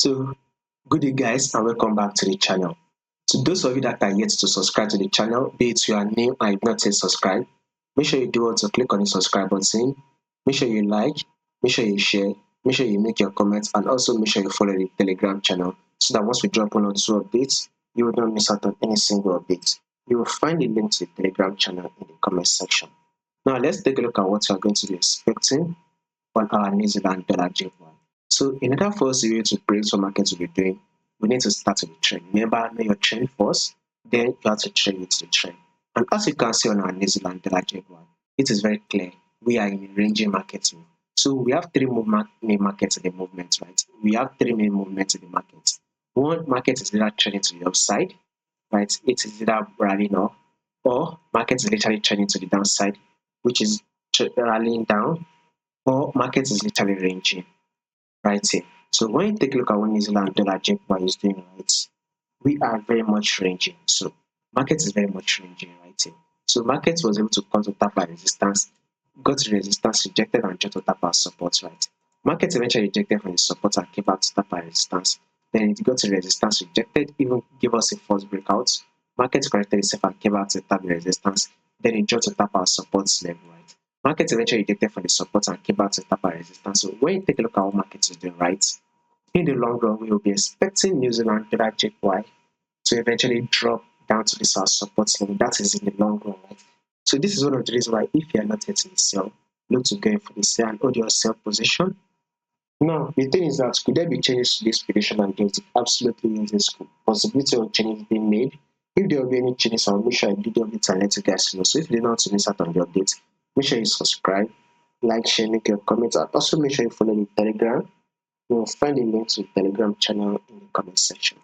So, good day, guys, and welcome back to the channel. To those of you that are yet to subscribe to the channel, be it you are new and you've not yet subscribed, make sure you do also click on the subscribe button. Make sure you like, make sure you share, make sure you make your comments, and also make sure you follow the Telegram channel so that once we drop one or two updates, you will not miss out on any single update. You will find the link to the Telegram channel in the comment section. Now, let's take a look at what we are going to be expecting on our New Zealand dollar JPY. So in order for us to be able to predict what markets will be doing, we need to start with the trend. Remember, know your trend first, then you have to trade with the trend. And as you can see on our New Zealand dollar JPY, it is very clear we are in a ranging market move. So we have three main markets in the movement, right? We have three main movements in the market. One market is either trending to the upside, right? It is either rallying up, or market is literally trending to the downside, which is rallying down, or market is literally ranging right here. So when you take a look at what New Zealand dollar JPY is doing, right, we are very much ranging. So market is very much ranging right here. So market was able to come to tap our resistance, got to resistance, rejected, and just to tap our support, right? Market eventually rejected from the support and came back to tap our resistance. Then it got to resistance, rejected, even give us a false breakout. Market corrected itself and came back to tap the resistance. Then it dropped to tap our support level, right? Market eventually rejected from the support and came back to tap our resistance. So when you take a look at what market is doing, right, in the long run, we will be expecting New Zealand dollar JPY to eventually drop down to this our support level. That is in the long run, right? So this is one of the reasons why if you are not yet in the sell, look to go for the sell and hold your sell position. Now, the thing is that could there be changes to this prediction and gains? Absolutely, yes, there's possibility of changes being made. If there will be any changes, I'll make sure I do the updates and let you guys know. So if you did not want to miss out on the updates, make sure you subscribe, like, share, make your comments, and also make sure you follow the Telegram. You will find the link to the Telegram channel in the comment section.